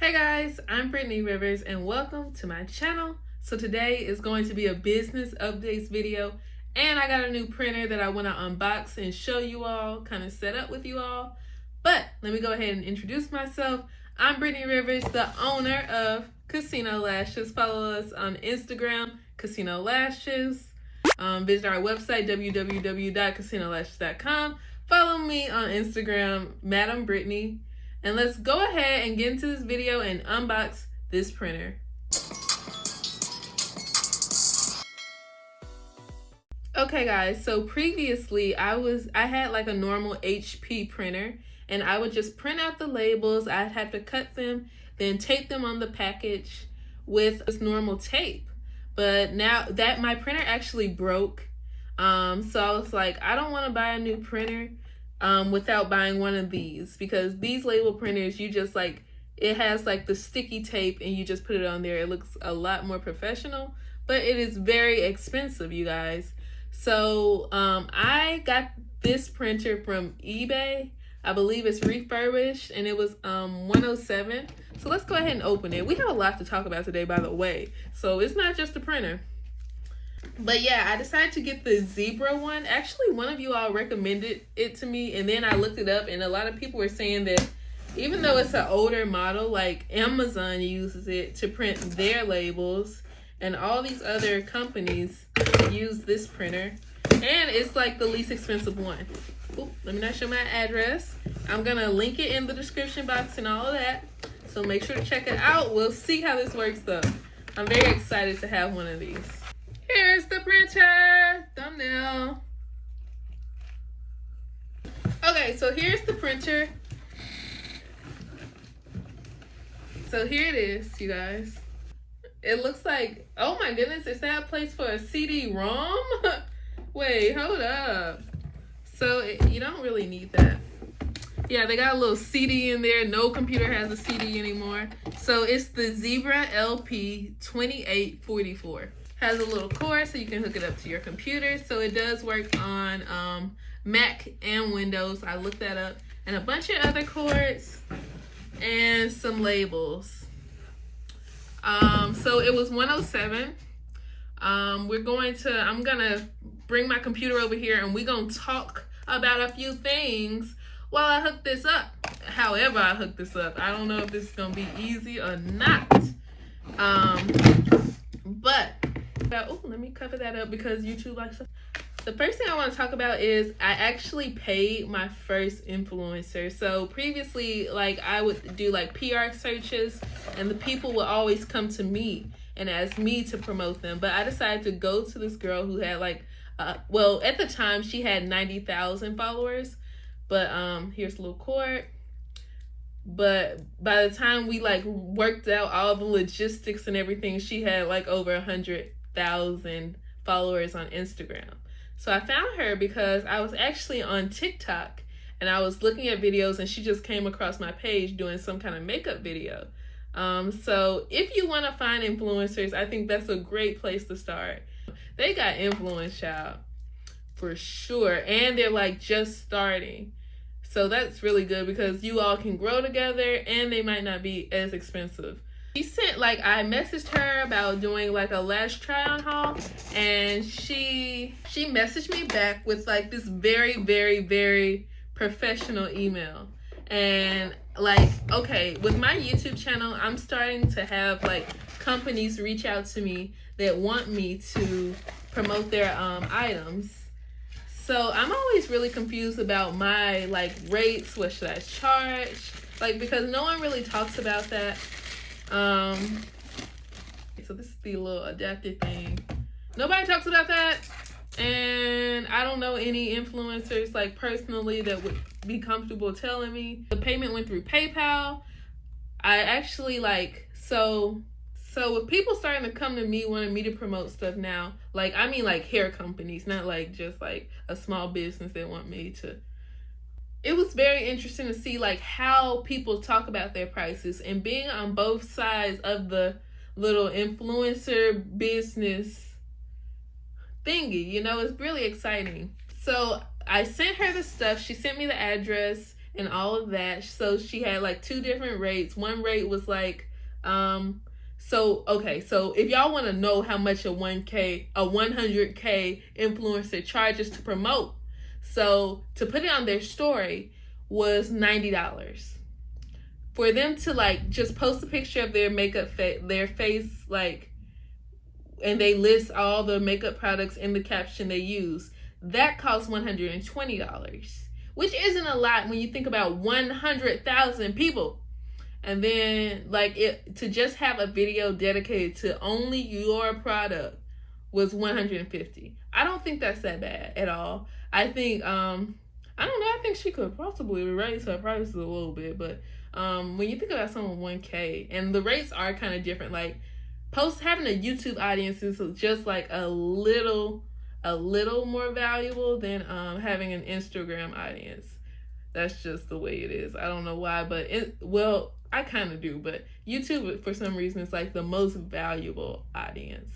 Hey guys, I'm Brittany Rivers and welcome to my channel. So today is going to be a business updates video, and I got a new printer that I want to unbox and show you all, kind of set up with you all. But let me go ahead and introduce myself. I'm Brittany Rivers, the owner of Casino Lashes. Follow us on Instagram, Casino Lashes. Visit our website, www.casinolashes.com. Follow me on Instagram, Madam Brittany. And let's go ahead and get into this video and unbox this printer. Okay guys, so previously I had like a normal HP printer, and I would just print out the labels. I'd have to cut them, then tape them on the package with this normal tape. But now that my printer actually broke, so I was like, I don't want to buy a new printer without buying one of these, because these label printers, you just like, it has like the sticky tape and you just put it on there. It looks a lot more professional, but it is very expensive, you guys. So I got this printer from eBay. I believe it's refurbished, and it was $107. So let's go ahead and open it. We have a lot to talk about today, by the way, so it's not just a printer. But yeah, I decided to get the zebra one. Actually, one of you all recommended it to me, and then I looked it up, and a lot of people were saying that even though it's an older model, like Amazon uses it to print their labels, and all these other companies use this printer, and it's like the least expensive one. Ooh, let me not show my address. I'm gonna link it in the description box and all of that, so make sure to check it out. We'll see how this works though. I'm very excited to have one of these. Here's the printer, thumbnail. Okay, so here's the printer. So here it is, you guys. It looks like, oh my goodness, is that a place for a CD-ROM? Wait, hold up. So you don't really need that. Yeah, they got a little CD in there. No computer has a CD anymore. So it's the Zebra LP2844. Has a little cord so you can hook it up to your computer. So it does work on Mac and Windows. I looked that up. And a bunch of other cords and some labels. So it was $107. I'm gonna bring my computer over here, and we're gonna talk about a few things while I hook this up. However I hook this up, I don't know if this is gonna be easy or not. Oh, let me cover that up because YouTube likes stuff. The first thing I want to talk about is I actually paid my first influencer. So previously, like, I would do like PR searches, and the people would always come to me and ask me to promote them. But I decided to go to this girl who had like, well, at the time she had 90,000 followers. But here's a little cord. But by the time we like worked out all the logistics and everything, she had like over 100,000 followers on Instagram. So I found her because I was actually on TikTok, and I was looking at videos, and she just came across my page doing some kind of makeup video. So if you want to find influencers, I think that's a great place to start. They got influence, child, for sure, and they're like just starting. So that's really good because you all can grow together, and they might not be as expensive. I messaged her about doing like a lash try on haul, and she messaged me back with like this very, very, very professional email. And like, okay, with my YouTube channel, I'm starting to have like companies reach out to me that want me to promote their items. So I'm always really confused about my like rates. What should I charge? Like, because no one really talks about that. So this is the little adaptive thing. Nobody talks about that, and I don't know any influencers like personally that would be comfortable telling me. The payment went through PayPal. I actually like, so with people starting to come to me wanting me to promote stuff now, like, I mean like hair companies, not like just like a small business that want me to. It was very interesting to see like how people talk about their prices, and being on both sides of the little influencer business thingy, you know, it's really exciting. So I sent her the stuff. She sent me the address, and all of that. So she had like 2 different rates. One rate was like, so if y'all want to know how much a 100K influencer charges to promote, so to put it on their story was $90. For them to like just post a picture of their makeup, their face, like, and they list all the makeup products in the caption they use, that costs $120, which isn't a lot when you think about 100,000 people. And then like to just have a video dedicated to only your product was $150. I don't think that's that bad at all. I think I don't know, I think she could possibly raise her prices a little bit, but when you think about someone 1K, and the rates are kind of different, like having a YouTube audience is just like a little more valuable than having an Instagram audience. That's just the way it is. I don't know why, but I kind of do, but YouTube for some reason is like the most valuable audience.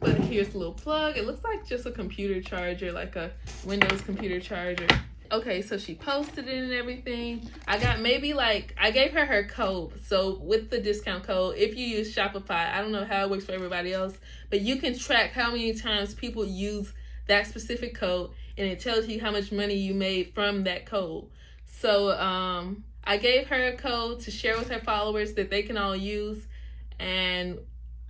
But here's a little plug. It looks like just a computer charger, like a Windows computer charger. Okay, so she posted it and everything. I gave her code. So with the discount code, if you use Shopify, I don't know how it works for everybody else, but you can track how many times people use that specific code, and it tells you how much money you made from that code. So I gave her a code to share with her followers that they can all use, and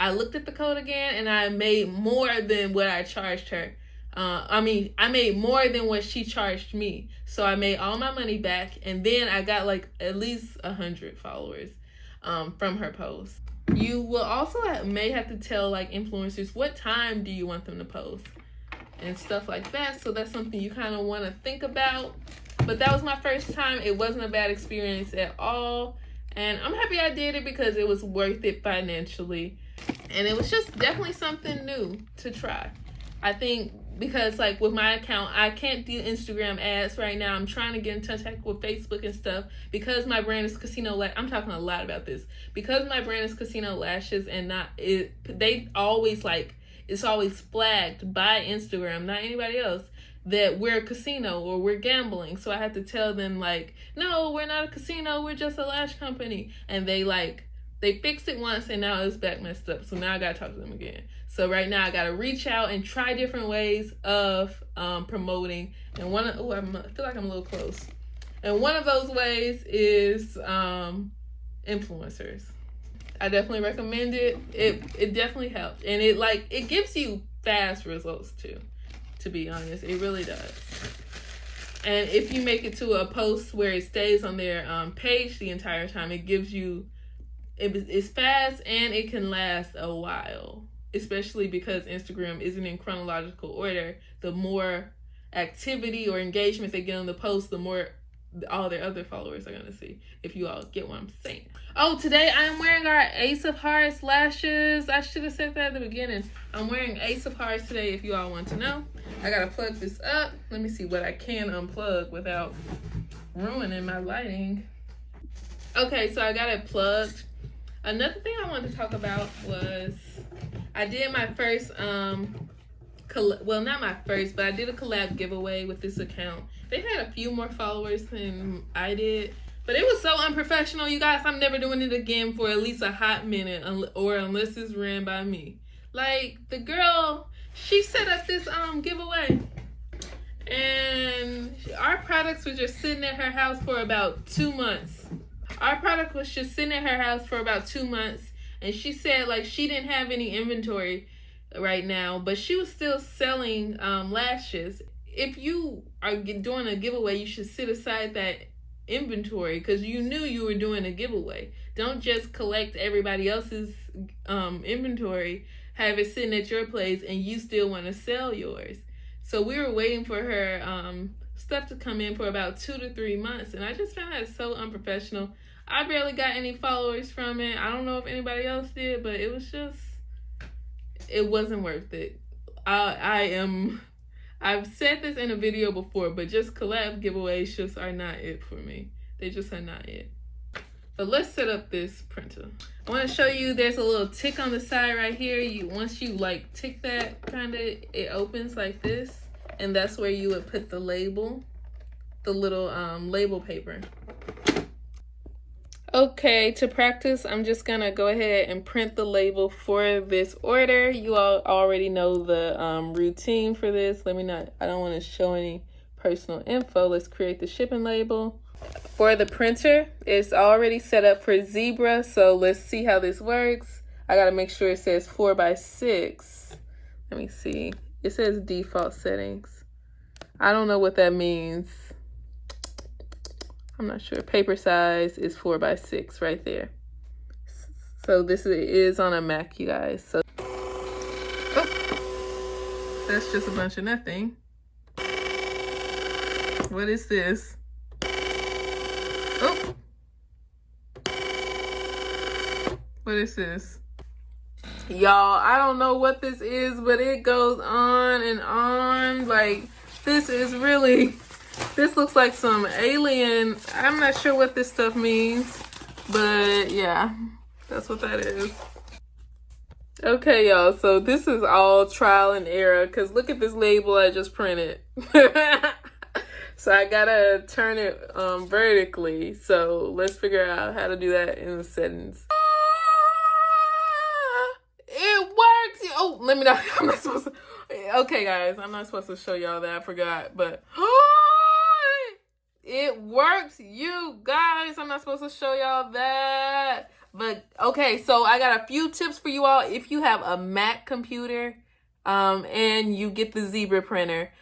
I looked at the code again, and I made more than what I charged her. I made more than what she charged me. So I made all my money back, and then I got like at least 100 followers from her post. You will also may have to tell like influencers what time do you want them to post and stuff like that. So that's something you kind of want to think about. But that was my first time. It wasn't a bad experience at all. And I'm happy I did it because it was worth it financially. And it was just definitely something new to try. I think because like with my account, I can't do Instagram ads right now. I'm trying to get in touch with Facebook and stuff because my brand is Casino Lashes. I'm talking a lot about this. Because my brand is Casino Lashes and they always like, it's always flagged by Instagram, not anybody else, that we're a casino or we're gambling. So I have to tell them like, no, we're not a casino, we're just a lash company. And they fixed it once and now it's back messed up. So now I gotta talk to them again. So right now I gotta reach out and try different ways of promoting. And I feel like I'm a little close. And one of those ways is influencers. I definitely recommend it. It definitely helped. And it gives you fast results too, to be honest. It really does. And if you make it to a post where it stays on their page the entire time, it gives you, it's fast and it can last a while. Especially because Instagram isn't in chronological order. The more activity or engagement they get on the post, the more all their other followers are going to see, if you all get what I'm saying. Oh, today I am wearing our Ace of Hearts lashes. I should have said that at the beginning. I'm wearing Ace of Hearts today, if you all want to know. I got to plug this up. Let me see what I can unplug without ruining my lighting. Okay, so I got it plugged. Another thing I wanted to talk about was I did my first, well, not my first, but I did a collab giveaway with this account. They had a few more followers than I did, but it was so unprofessional, you guys. I'm never doing it again for at least a hot minute, or unless it's ran by me. Like, the girl, she set up this giveaway, and our products were just sitting at her house for about 2 months. Our product was just sitting at her house for about 2 months, and she said like she didn't have any inventory right now, but she was still selling lashes. If you are doing a giveaway, you should set aside that inventory because you knew you were doing a giveaway. Don't just collect everybody else's inventory, have it sitting at your place, and you still want to sell yours. So we were waiting for her stuff to come in for about 2 to 3 months, and I just found that so unprofessional. I barely got any followers from it. I don't know if anybody else did, but it was just, it wasn't worth it. I've said this in a video before, but just collab giveaways just are not it for me. They just are not it. But let's set up this printer. I want to show you, there's a little tick on the side right here. Once you like tick that, kind of, it opens like this, and that's where you would put the label. the little label paper. Okay, to practice, I'm just gonna go ahead and print the label for this order. You all already know the routine for this. I don't want to show any personal info. Let's create the shipping label. For the printer, it's already set up for zebra, so let's see how this works. I gotta make sure it says 4x6. Let me see. It says default settings. I don't know what that means. I'm not sure. Paper size is 4x6 right there. So this is on a Mac, you guys. So that's just a bunch of nothing. What is this? Oh. What is this? Y'all, I don't know what this is, but it goes on and on. Like, this looks like some alien. I'm not sure what this stuff means, but yeah, that's what that is. Okay, y'all, so this is all trial and error, because look at this label I just printed. So I gotta turn it vertically. So let's figure out how to do that in the settings. It works. Oh, let me know. I'm not supposed to. Okay, guys, I'm not supposed to show y'all that. I forgot, but it works, you guys. I'm not supposed to show y'all that. But okay, so I got a few tips for you all. If you have a Mac computer and you get the Zebra printer,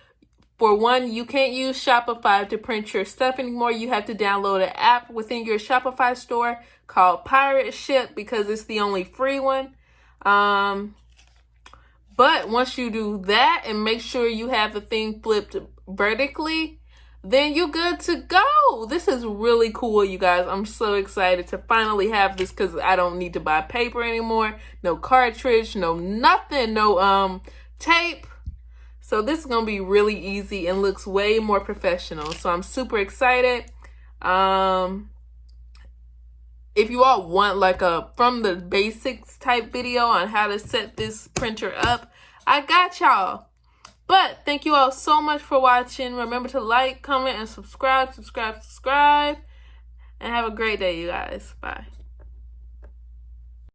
for one, you can't use Shopify to print your stuff anymore. You have to download an app within your Shopify store called Pirate Ship, because it's the only free one. But once you do that and make sure you have the thing flipped vertically, then you're good to go. This is really cool, you guys. I'm so excited to finally have this, because I don't need to buy paper anymore. No cartridge, no nothing, no tape. So this is going to be really easy and looks way more professional. So I'm super excited. If you all want like a from the basics type video on how to set this printer up, I got y'all. But thank you all so much for watching. Remember to like, comment, and subscribe. And have a great day, you guys. Bye.